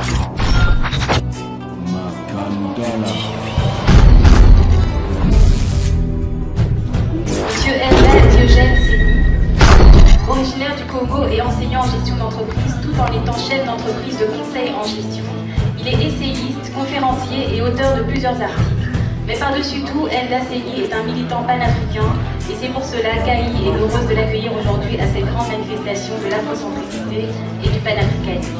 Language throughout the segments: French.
Monsieur Enda Diogène Séni, originaire du Congo et enseignant en gestion d'entreprise tout en étant chef d'entreprise de conseil en gestion. Il est essayiste, conférencier et auteur de plusieurs articles. Mais par-dessus tout, Enda Séni est un militant panafricain et c'est pour cela qu'AI est heureuse de l'accueillir aujourd'hui à cette grande manifestation de l'afrocentricité et du panafricanisme.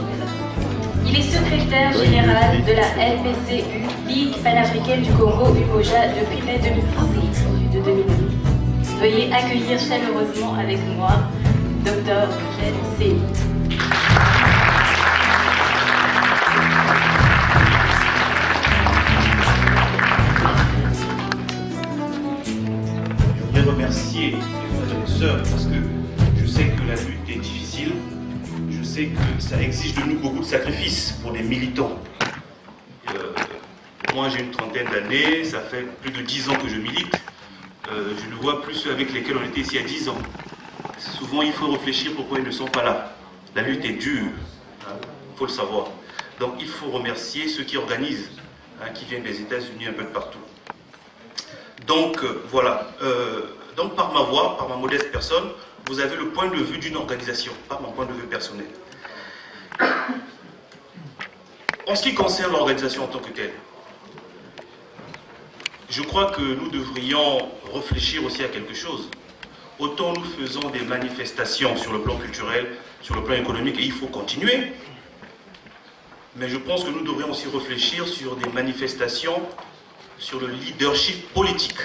Il est secrétaire général de la LPCU, Ligue panafricaine du Congo Umoja, depuis mai 2010. Veuillez accueillir chaleureusement avec moi Dr. Diogène Séni. Je voudrais remercier les frères et sœurs parce que je sais que la lutte est difficile. Je sais que ça exige de nous beaucoup de sacrifices pour des militants. Moi j'ai une trentaine d'années, ça fait plus de 10 ans que je milite. Je ne vois plus ceux avec lesquels on était ici à 10 ans. Souvent il faut réfléchir pourquoi ils ne sont pas là. La lutte est dure, il faut le savoir. Donc il faut remercier ceux qui organisent, qui viennent des États-Unis un peu de partout. Donc voilà, donc par ma voix, par ma modeste personne, vous avez le point de vue d'une organisation, pas mon point de vue personnel. En ce qui concerne l'organisation en tant que telle, je crois que nous devrions réfléchir aussi à quelque chose. Autant nous faisons des manifestations sur le plan culturel, sur le plan économique, et il faut continuer, mais je pense que nous devrions aussi réfléchir sur des manifestations sur le leadership politique.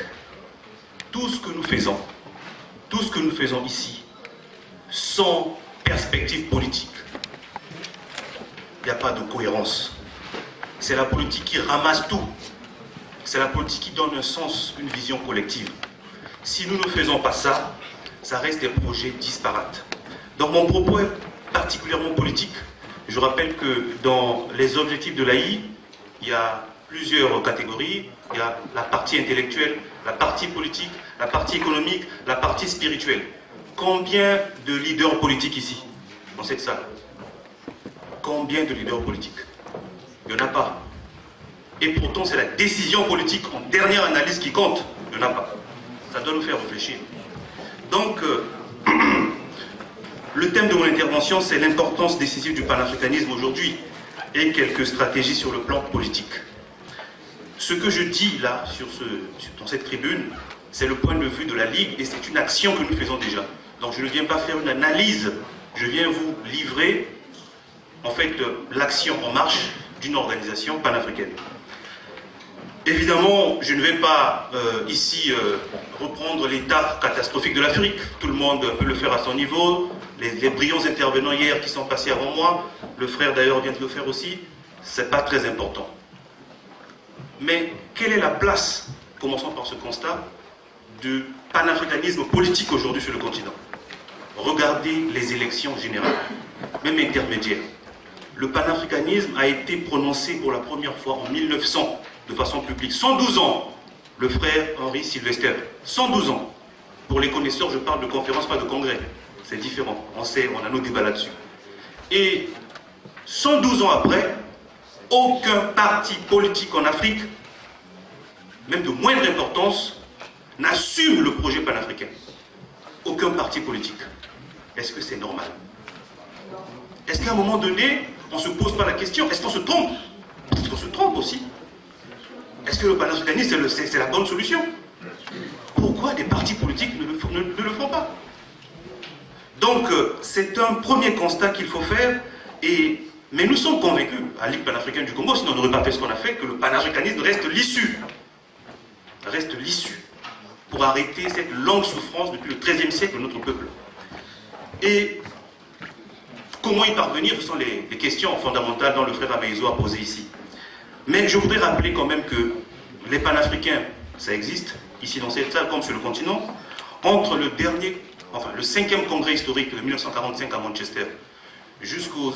Tout ce que nous faisons ici, sans perspective politique, il n'y a pas de cohérence. C'est la politique qui ramasse tout. C'est la politique qui donne un sens, une vision collective. Si nous ne faisons pas ça, ça reste des projets disparates. Donc mon propos est particulièrement politique. Je rappelle que dans les objectifs de l'AI, il y a plusieurs catégories. Il y a la partie intellectuelle, la partie politique, la partie économique, la partie spirituelle. Combien de leaders politiques ici, dans cette salle? Combien de leaders politiques? Il n'y en a pas. Et pourtant, c'est la décision politique en dernière analyse qui compte. Il n'y en a pas. Ça doit nous faire réfléchir. Donc, le thème de mon intervention, c'est l'importance décisive du panafricanisme aujourd'hui et quelques stratégies sur le plan politique. Ce que je dis là, dans cette tribune, c'est le point de vue de la Ligue et c'est une action que nous faisons déjà. Donc je ne viens pas faire une analyse, je viens vous livrer en fait l'action en marche d'une organisation panafricaine. Évidemment, je ne vais pas ici reprendre l'état catastrophique de l'Afrique. Tout le monde peut le faire à son niveau. Les brillants intervenants hier qui sont passés avant moi, le frère d'ailleurs vient de le faire aussi, c'est pas très important. Mais quelle est la place, commençons par ce constat, du panafricanisme politique aujourd'hui sur le continent? Regardez les élections générales, même intermédiaires. Le panafricanisme a été prononcé pour la première fois en 1900 de façon publique. 112 ans, le frère Henri Sylvester. 112 ans. Pour les connaisseurs, je parle de conférence, pas de congrès. C'est différent. On sait, on a nos débats là-dessus. Et 112 ans après, aucun parti politique en Afrique, même de moindre importance, n'assume le projet panafricain. Aucun parti politique. Est-ce que c'est normal? Est-ce qu'à un moment donné, on ne se pose pas la question? Est-ce qu'on se trompe? Est-ce qu'on se trompe aussi? Est-ce que le panafricanisme, c'est la bonne solution? Pourquoi des partis politiques ne le font pas? Donc, c'est un premier constat qu'il faut faire. Mais nous sommes convaincus, à la Ligue panafricaine du Congo, sinon on n'aurait pas fait ce qu'on a fait, que le panafricanisme reste l'issue. Reste l'issue pour arrêter cette longue souffrance depuis le XIIIe siècle de notre peuple. Et comment y parvenir? Ce sont les questions fondamentales dont le frère Amaïzo a posé ici. Mais je voudrais rappeler quand même que les panafricains, ça existe, ici dans cette salle comme sur le continent, entre le 5e congrès historique de 1945 à Manchester, jusqu'aux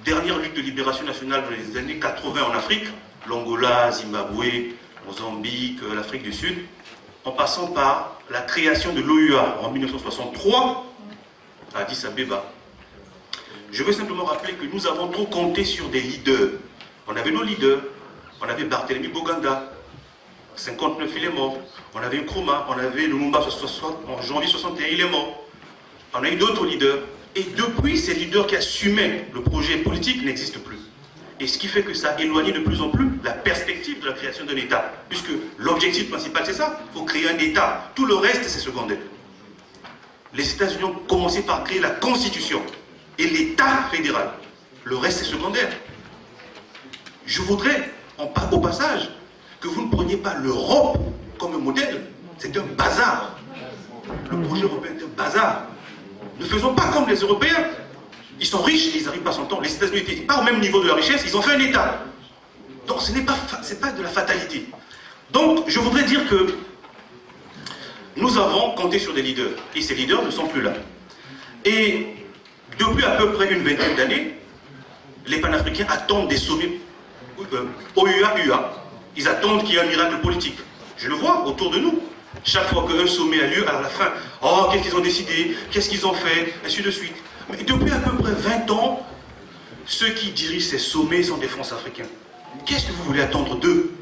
dernières luttes de libération nationale dans les années 80 en Afrique, l'Angola, Zimbabwe, Mozambique, l'Afrique du Sud, en passant par la création de l'OUA en 1963 à Addis Abeba. Je veux simplement rappeler que nous avons trop compté sur des leaders. On avait nos leaders, on avait Barthélemy Boganda, 59 il est mort. On avait Nkrumah, on avait Lumumba en janvier 61, il est mort. On a eu d'autres leaders. Et depuis, ces leaders qui assumaient le projet politique n'existent plus. Et ce qui fait que ça a éloigné de plus en plus la perspective de la création d'un État. Puisque l'objectif principal, c'est ça. Il faut créer un État. Tout le reste, c'est secondaire. Les États-Unis ont commencé par créer la Constitution et l'État fédéral. Le reste, c'est secondaire. Je voudrais, au passage, que vous ne preniez pas l'Europe comme un modèle. C'est un bazar. Le projet européen est un bazar. Ne faisons pas comme les Européens. Ils sont riches, ils n'arrivent pas à son temps. Les États-Unis n'étaient pas au même niveau de la richesse, ils ont fait un État. Donc ce n'est pas de la fatalité. Donc je voudrais dire que nous avons compté sur des leaders. Et ces leaders ne sont plus là. Et depuis à peu près une vingtaine d'années, les panafricains attendent des sommets OUA-UA. Ils attendent qu'il y ait un miracle politique. Je le vois autour de nous. Chaque fois qu'un sommet a lieu, à la fin, oh, qu'est-ce qu'ils ont décidé, qu'est-ce qu'ils ont fait, ainsi de suite. Mais depuis à peu près 20 ans, ceux qui dirigent ces sommets sont des France-Africains. Qu'est-ce que vous voulez attendre d'eux?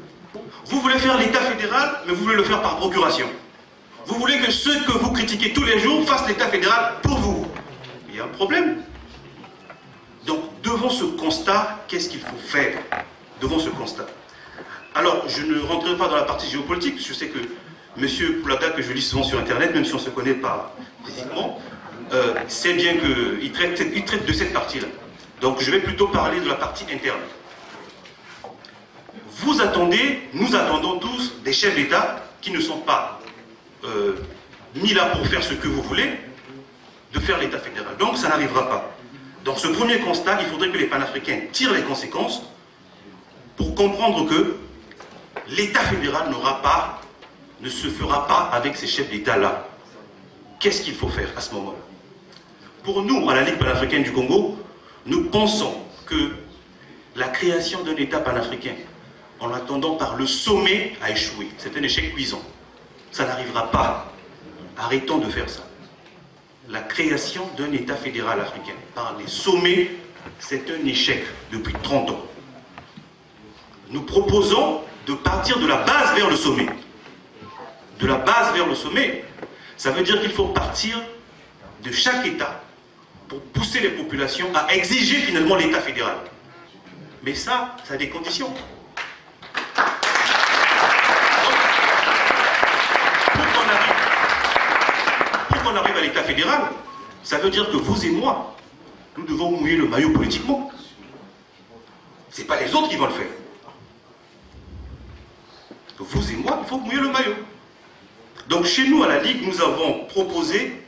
Vous voulez faire l'État fédéral, mais vous voulez le faire par procuration. Vous voulez que ceux que vous critiquez tous les jours fassent l'État fédéral pour vous. Il y a un problème. Donc, devant ce constat, qu'est-ce qu'il faut faire? Devant ce constat. Alors, je ne rentrerai pas dans la partie géopolitique, je sais que M. Poulaga, que je lis souvent sur Internet, même si on ne se connaît pas physiquement, sait bien qu'il traite de cette partie-là. Donc je vais plutôt parler de la partie interne. Vous attendez, nous attendons tous des chefs d'État qui ne sont pas mis là pour faire ce que vous voulez, de faire l'État fédéral. Donc ça n'arrivera pas. Dans ce premier constat, il faudrait que les panafricains tirent les conséquences pour comprendre que l'État fédéral ne se fera pas avec ces chefs d'État-là. Qu'est-ce qu'il faut faire à ce moment? Pour nous, à la Ligue panafricaine du Congo, nous pensons que la création d'un État panafricain, en attendant par le sommet, a échoué. C'est un échec cuisant. Ça n'arrivera pas. Arrêtons de faire ça. La création d'un État fédéral africain par les sommets, c'est un échec depuis 30 ans. Nous proposons de partir de la base vers le sommet. De la base vers le sommet, ça veut dire qu'il faut partir de chaque État pour pousser les populations à exiger finalement l'État fédéral. Mais ça a des conditions. Pour qu'on arrive à l'État fédéral, ça veut dire que vous et moi, nous devons mouiller le maillot politiquement. Ce n'est pas les autres qui vont le faire. Vous et moi, il faut mouiller le maillot. Donc chez nous, à la Ligue, nous avons proposé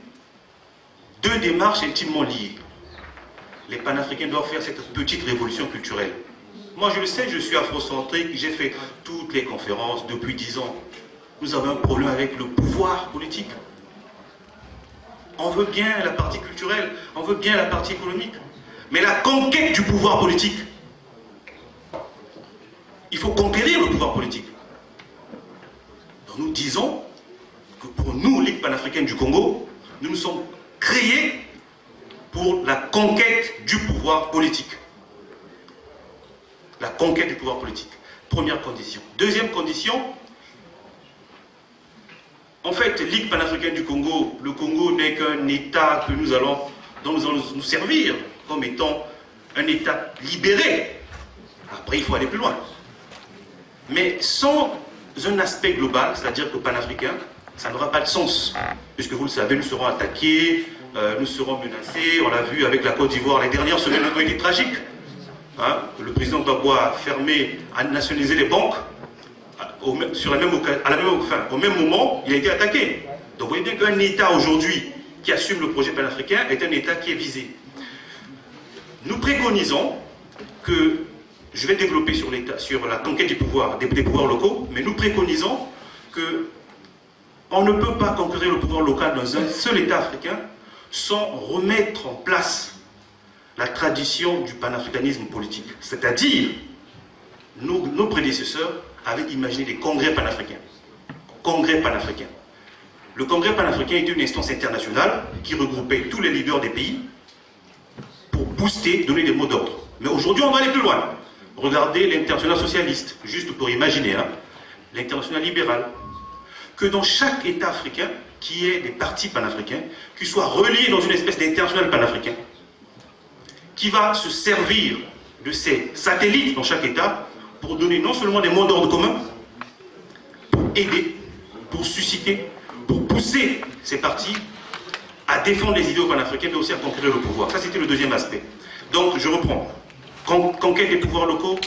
deux démarches intimement liées. Les panafricains doivent faire cette petite révolution culturelle. Moi, je le sais, je suis afrocentrique, j'ai fait toutes les conférences depuis 10 ans. Nous avons un problème avec le pouvoir politique. On veut bien la partie culturelle, on veut bien la partie économique. Mais la conquête du pouvoir politique, il faut conquérir le pouvoir politique. Donc nous disons que pour nous, Ligue panafricaine du Congo, nous nous sommes créés pour la conquête du pouvoir politique. La conquête du pouvoir politique. Première condition. Deuxième condition, en fait, Ligue panafricaine du Congo, le Congo n'est qu'un État dont nous allons nous servir comme étant un État libéré. Après, il faut aller plus loin. Mais sans un aspect global, c'est-à-dire que panafricain, ça n'aura pas de sens. Puisque vous le savez, nous serons attaqués, nous serons menacés. On l'a vu avec la Côte d'Ivoire, les dernières semaines ont été tragiques. Hein? Le président Gbagbo a fermé, a nationalisé les banques. Au même moment, il a été attaqué. Donc vous voyez bien qu'un État aujourd'hui qui assume le projet panafricain est un État qui est visé. Nous préconisons que, je vais développer sur la conquête du pouvoir, des pouvoirs locaux, mais nous préconisons que on ne peut pas conquérir le pouvoir local dans un seul État africain sans remettre en place la tradition du panafricanisme politique. C'est-à-dire, nos prédécesseurs avaient imaginé des congrès panafricains. Congrès panafricains. Le congrès panafricain était une instance internationale qui regroupait tous les leaders des pays pour booster, donner des mots d'ordre. Mais aujourd'hui, on va aller plus loin. Regardez l'international socialiste, juste pour imaginer, hein, l'international libéral. Que dans chaque État africain, qui ait des partis panafricains, qui soient reliés dans une espèce d'international panafricain, qui va se servir de ces satellites dans chaque État pour donner non seulement des mots d'ordre communs, pour aider, pour susciter, pour pousser ces partis à défendre les idéaux panafricains, mais aussi à conquérir le pouvoir. Ça, c'était le deuxième aspect. Donc, je reprends. Conquête des pouvoirs locaux,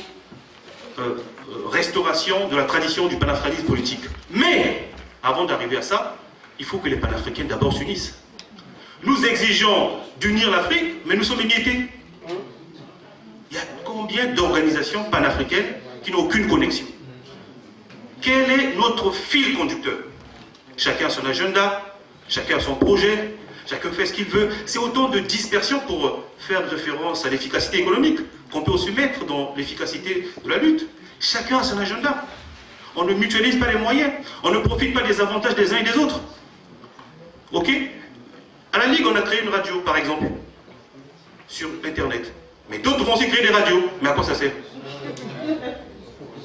restauration de la tradition du panafricanisme politique. Mais, avant d'arriver à ça, il faut que les panafricains d'abord s'unissent. Nous exigeons d'unir l'Afrique, mais nous sommes émiettés. Il y a combien d'organisations panafricaines qui n'ont aucune connexion? Quel est notre fil conducteur? Chacun a son agenda, chacun a son projet, chacun fait ce qu'il veut. C'est autant de dispersion pour faire référence à l'efficacité économique qu'on peut aussi mettre dans l'efficacité de la lutte. Chacun a son agenda. On ne mutualise pas les moyens. On ne profite pas des avantages des uns et des autres. Ok? À la Ligue, on a créé une radio, par exemple, sur Internet. Mais d'autres vont aussi créer des radios. Mais à quoi ça sert?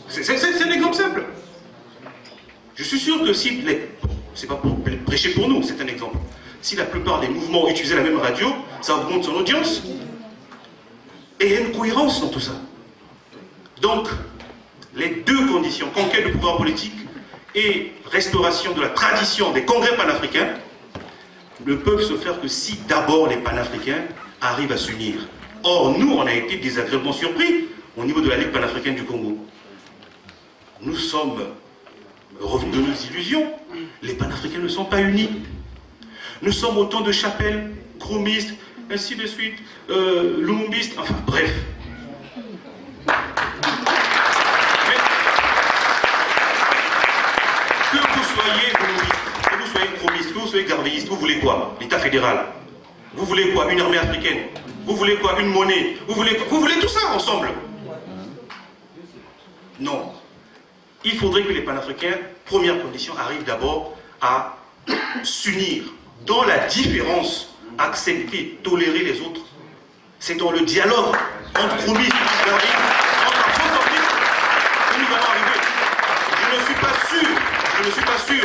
C'est un exemple simple. Je suis sûr que si, c'est pas pour prêcher pour nous, c'est un exemple. Si la plupart des mouvements utilisaient la même radio, ça augmente son audience. Et il y a une cohérence dans tout ça. Donc, les deux conditions, conquête du pouvoir politique et restauration de la tradition des congrès panafricains, ne peuvent se faire que si d'abord les panafricains arrivent à s'unir. Or, nous, on a été désagréablement surpris au niveau de la Ligue panafricaine du Congo. Nous sommes revenus de nos illusions. Les panafricains ne sont pas unis. Nous sommes autant de chapelles, chromistes, ainsi de suite, lumumbistes, enfin bref. Mais, que vous soyez lumumbiste, que vous soyez chromiste, que vous soyez garvéiste, vous voulez quoi? L'État fédéral. Vous voulez quoi? Une armée africaine. Vous voulez quoi? Une monnaie. Vous voulez tout ça ensemble? Non. Il faudrait que les panafricains, première condition, arrivent d'abord à s'unir dans la différence, accepter, tolérer les autres. C'est dans le dialogue entre chromistes, entre afro-centristes que nous allons arriver. Je ne suis pas sûr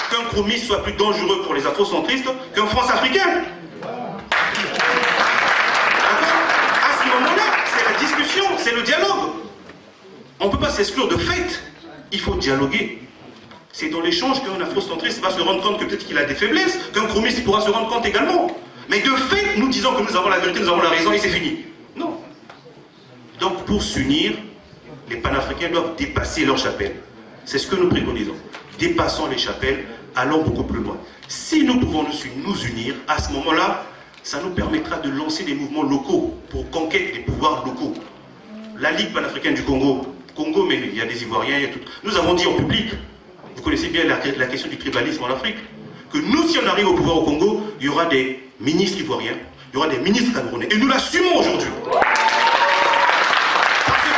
qu'un chromiste soit plus dangereux pour les afro-centristes qu'un France-africain. À ce moment-là, c'est la discussion, c'est le dialogue. On ne peut pas s'exclure de fait. Il faut dialoguer. C'est dans l'échange qu'un afrocentriste va se rendre compte que peut-être qu'il a des faiblesses, qu'un chromiste pourra se rendre compte également. Mais de fait, nous disons que nous avons la vérité, nous avons la raison et c'est fini. Non. Donc pour s'unir, les panafricains doivent dépasser leurs chapelles. C'est ce que nous préconisons. Dépassons les chapelles, allons beaucoup plus loin. Si nous pouvons nous unir, à ce moment-là, ça nous permettra de lancer des mouvements locaux pour conquête des pouvoirs locaux. La Ligue panafricaine du Congo, mais il y a des Ivoiriens, il y a tout. Nous avons dit en public, vous connaissez bien la question du tribalisme en Afrique, que nous, si on arrive au pouvoir au Congo, il y aura des ministres ivoiriens, il y aura des ministres camerounais. Et nous l'assumons aujourd'hui. Parce que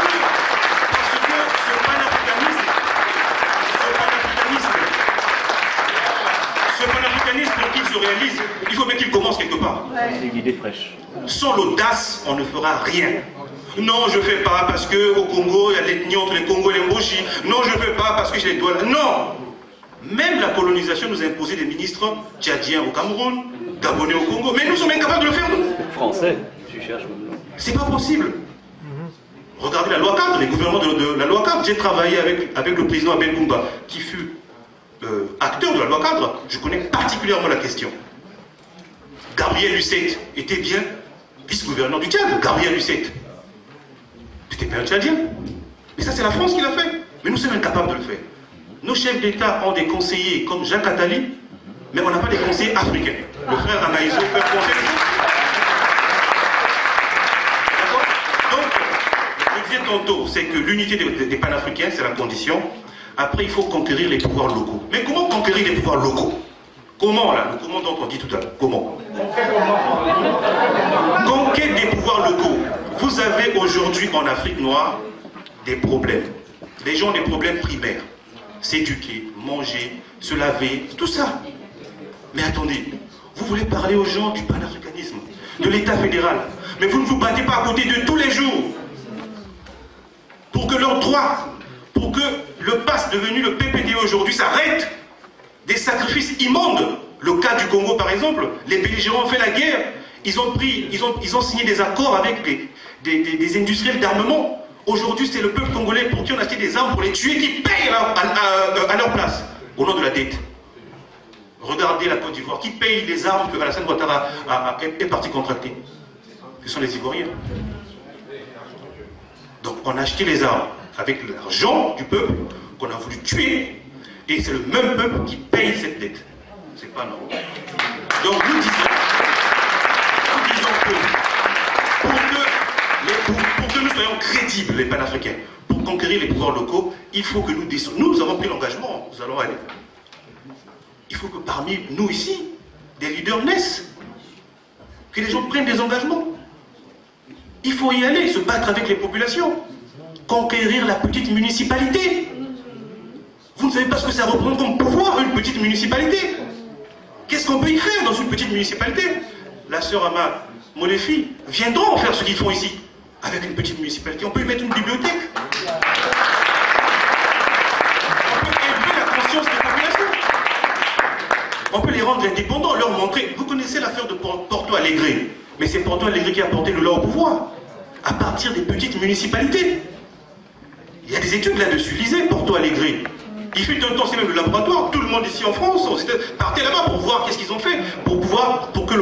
ce panafricanisme, pour qu'il se réalise, il faut bien qu'il commence quelque part. C'est une idée fraîche. Sans l'audace, on ne fera rien. Non, je ne fais pas parce qu'au Congo, il y a l'ethnie entre les Congos et les Mboshi. Non, je ne fais pas parce que j'ai les doigts là. Non! Même la colonisation nous a imposé des ministres tchadiens au Cameroun, gabonais au Congo. Mais nous sommes incapables de le faire, nous. Français, tu cherches. C'est pas possible. Regardez la loi cadre, les gouvernements de la loi cadre. J'ai travaillé avec le président Abel Goumba, qui fut acteur de la loi cadre. Je connais particulièrement la question. Gabriel Lucet était bien vice-gouverneur du Tchad. Gabriel Lucet. C'était pas un Tchadien. Mais ça, c'est la France qui l'a fait. Mais nous sommes incapables de le faire. Nos chefs d'État ont des conseillers comme Jacques Attali, mais on n'a pas des conseillers africains. Le frère Anaïso peut conseiller. D'accord? Donc, je disais tantôt, c'est que l'unité des panafricains, c'est la condition. Après, il faut conquérir les pouvoirs locaux. Mais comment conquérir les pouvoirs locaux? Comment, là? Le comment dont on dit tout à l'heure. Comment? Conquête des pouvoirs locaux. Vous avez aujourd'hui en Afrique noire des problèmes. Les gens ont des problèmes primaires. S'éduquer, manger, se laver, tout ça. Mais attendez, vous voulez parler aux gens du panafricanisme, de l'État fédéral. Mais vous ne vous battez pas à côté d'eux tous les jours pour que leurs droits, pour que le PAS devenu le PPDE aujourd'hui s'arrête. Des sacrifices immondes. Le cas du Congo par exemple, les belligérants ont fait la guerre, ils ont signé des accords avec des industriels d'armement. Aujourd'hui c'est le peuple congolais pour qui on a acheté des armes pour les tuer qui payent à leur place, au nom de la dette. Regardez la Côte d'Ivoire, qui paye les armes que Alassane Ouattara est parti contracter? Ce sont les Ivoiriens. Donc on a acheté les armes avec l'argent du peuple qu'on a voulu tuer. Et c'est le même peuple qui paye cette dette. C'est pas normal. Donc nous disons que pour que nous soyons crédibles, les panafricains, pour conquérir les pouvoirs locaux, il faut que nous descendions. Nous avons pris l'engagement, nous allons aller. Il faut que parmi nous ici, des leaders naissent. Que les gens prennent des engagements. Il faut y aller, se battre avec les populations. Conquérir la petite municipalité. Vous ne savez pas ce que ça représente comme pouvoir, une petite municipalité. Qu'est-ce qu'on peut y faire dans une petite municipalité? La sœur Ama, Molefi, viendront faire ce qu'ils font ici. Avec une petite municipalité, on peut y mettre une bibliothèque. On peut élever la conscience des populations. On peut les rendre indépendants, leur montrer. Vous connaissez l'affaire de Porto Alegre. Mais c'est Porto Alegre qui a porté le Lula au pouvoir. À partir des petites municipalités. Il y a des études là-dessus. Lisez Porto Alegre. Il fut un temps, c'est même le laboratoire. Tout le monde ici en France, partez là-bas pour voir qu'est-ce qu'ils ont fait, pour que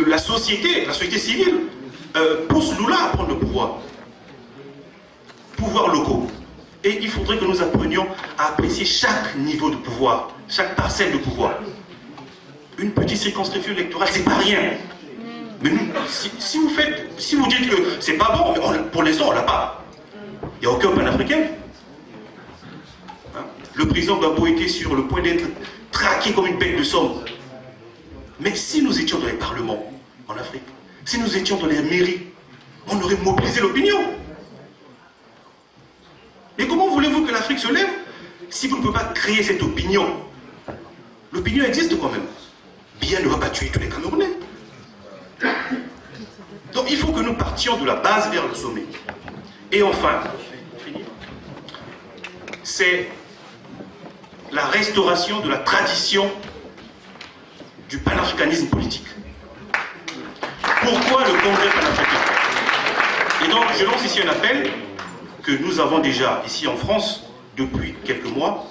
la société civile pousse Lula à prendre le pouvoir. Pouvoirs locaux. Et il faudrait que nous apprenions à apprécier chaque niveau de pouvoir, chaque parcelle de pouvoir. Une petite circonscription électorale, c'est pas rien. Mais nous, si vous dites que c'est pas bon, mais pour l'instant on l'a pas. Il n'y a aucun panafricain. Le président Gbagbo était sur le point d'être traqué comme une bête de somme. Mais si nous étions dans les parlements en Afrique, si nous étions dans les mairies, on aurait mobilisé l'opinion. Mais comment voulez-vous que l'Afrique se lève si vous ne pouvez pas créer cette opinion? L'opinion existe quand même. Biya ne va pas tuer tous les Camerounais. Donc il faut que nous partions de la base vers le sommet. Et enfin, c'est la restauration de la tradition du panafricanisme politique. Pourquoi le Congrès panafricain? Et donc je lance ici un appel que nous avons déjà ici en France depuis quelques mois.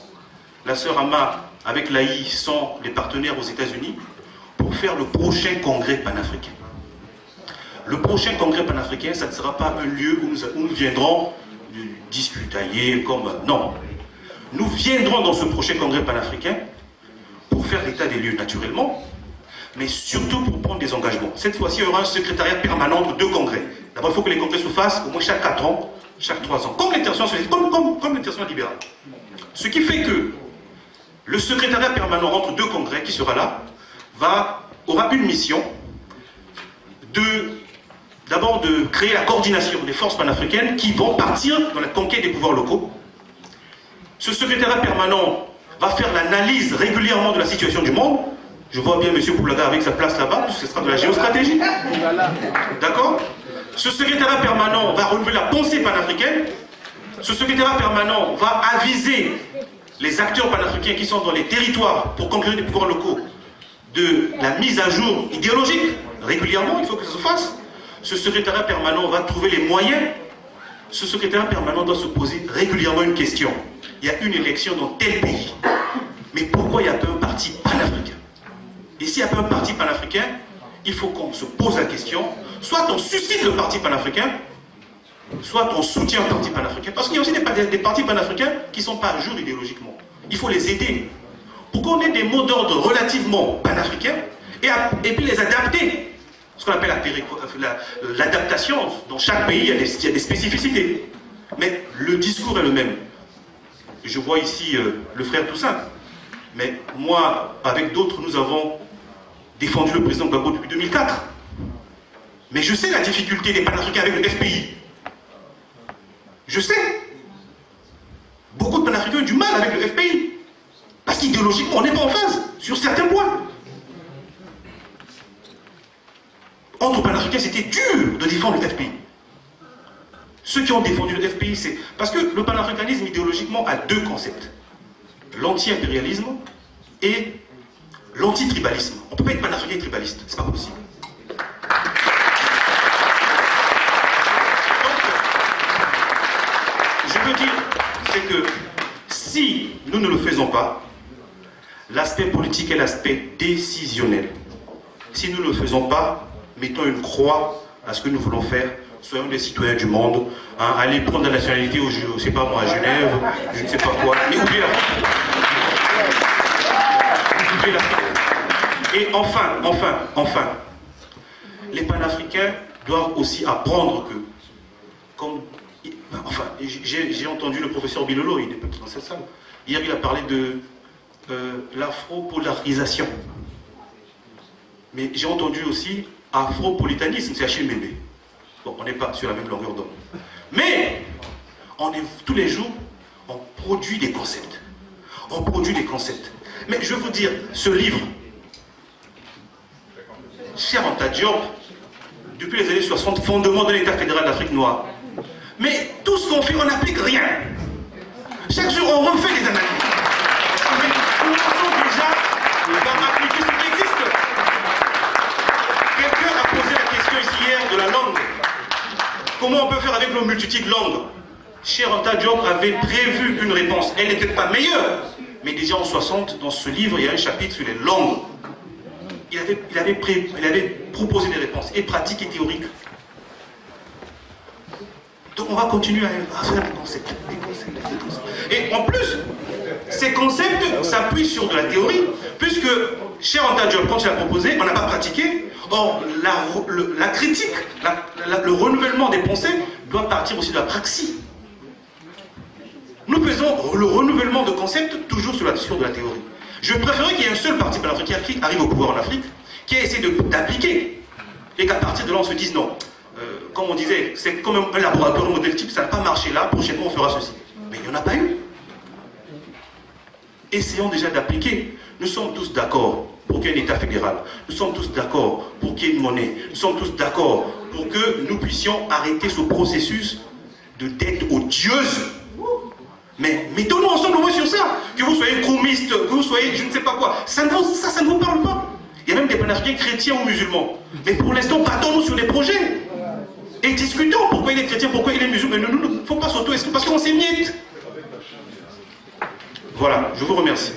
La sœur Ama avec l'AI sont les partenaires aux États-Unis pour faire le prochain Congrès panafricain. Le prochain Congrès panafricain, ça ne sera pas un lieu où nous viendrons discutailler comme... Non. Nous viendrons dans ce prochain Congrès panafricain pour faire l'état des lieux naturellement, mais surtout pour prendre des engagements. Cette fois-ci, il y aura un secrétariat permanent de 2 congrès. D'abord, il faut que les congrès se fassent au moins chaque 4 ans, chaque 3 ans, comme l'international libérale. Ce qui fait que le secrétariat permanent entre 2 congrès qui sera là, aura une mission d'abord de créer la coordination des forces panafricaines qui vont partir dans la conquête des pouvoirs locaux. Ce secrétariat permanent va faire l'analyse régulièrement de la situation du monde. Je vois bien M. Poulaga avec sa place là-bas, puisque ce sera de la géostratégie. D'accord? Ce secrétariat permanent va relever la pensée panafricaine. Ce secrétariat permanent va aviser les acteurs panafricains qui sont dans les territoires pour conquérir des pouvoirs locaux de la mise à jour idéologique. Régulièrement, il faut que ça se fasse. Ce secrétariat permanent va trouver les moyens. Ce secrétariat permanent doit se poser régulièrement une question. Il y a une élection dans tel pays. Mais pourquoi il n'y a pas un parti panafricain? Et s'il n'y a pas un parti panafricain, il faut qu'on se pose la question. Soit on suscite le parti panafricain, soit on soutient le parti panafricain. Parce qu'il y a aussi des partis panafricains qui ne sont pas à jour idéologiquement. Il faut les aider. Pour qu'on ait des mots d'ordre relativement panafricains et puis les adapter. Ce qu'on appelle l'adaptation. Dans chaque pays, il y a des spécificités. Mais le discours est le même. Je vois ici le frère Toussaint. Mais moi, avec d'autres, nous avons défendu le président Gbagbo depuis 2004. Mais je sais la difficulté des panafricains avec le FPI. Je sais. Beaucoup de panafricains ont du mal avec le FPI. Parce qu'idéologiquement, on n'est pas en phase sur certains points. Entre panafricains, c'était dur de défendre le FPI. Ceux qui ont défendu le FPI, c'est... Parce que le panafricanisme, idéologiquement, a deux concepts. L'anti-impérialisme et l'anti-tribalisme. On ne peut pas être panafricain et tribaliste, c'est pas possible. Donc, je veux dire, c'est que si nous ne le faisons pas, l'aspect politique est l'aspect décisionnel. Si nous ne le faisons pas, mettons une croix à ce que nous voulons faire, soyons des citoyens du monde, hein, allez prendre la nationalité au, je sais pas moi, à Genève, je ne sais pas quoi, mais oubliez l'Afrique. Oubliez l'Afrique. Et enfin, les panafricains doivent aussi apprendre que, comme, enfin, j'ai entendu le professeur Bilolo, il n'est pas dans cette salle, hier il a parlé de l'afro-polarisation. Mais j'ai entendu aussi afropolitanisme, c'est Achille Mbembe. Bon, on n'est pas sur la même longueur d'onde. Mais, tous les jours, on produit des concepts. On produit des concepts. Mais je veux vous dire, ce livre, Cheikh Anta Diop, depuis les années 60, fondement de l'État fédéral d'Afrique noire. Mais tout ce qu'on fait, on n'applique rien. Chaque jour, on refait des analyses. Mais commençons déjà par appliquer ce qui existe. Quelqu'un a posé la question ici hier de la langue. Comment on peut faire avec nos multitudes de langues? Cheikh Anta Diop avait prévu une réponse. Elle n'était pas meilleure. Mais déjà en 60, dans ce livre, il y a un chapitre sur les langues. Il avait proposé des réponses, et pratiques et théoriques. Donc on va continuer à faire des concepts. Et en plus, ces concepts s'appuient sur de la théorie, puisque Cheikh Anta Diop, quand il a proposé, on n'a pas pratiqué. Or, la critique, le renouvellement des pensées doit partir aussi de la praxis. Nous faisons le renouvellement de concepts toujours sur de la théorie. Je préférerais qu'il y ait un seul parti panafricain qui arrive au pouvoir en Afrique, qui a essayé d'appliquer, et qu'à partir de là on se dise non. Comme on disait, c'est comme un laboratoire modèle type, ça n'a pas marché là, prochainement on fera ceci. Mais il n'y en a pas eu. Essayons déjà d'appliquer. Nous sommes tous d'accord pour qu'il y ait un État fédéral. Nous sommes tous d'accord pour qu'il y ait une monnaie. Nous sommes tous d'accord pour que nous puissions arrêter ce processus de dette odieuse. Mais mettons-nous ensemble au moins sur ça. Que vous soyez communiste, que vous soyez je ne sais pas quoi. Ça ne vous parle pas. Il y a même des panafricains chrétiens ou musulmans. Mais pour l'instant, battons-nous sur des projets. Et discutons pourquoi il est chrétien, pourquoi il est musulman. Mais il ne faut pas s'auto-exclure parce qu'on s'émiette. Voilà, je vous remercie.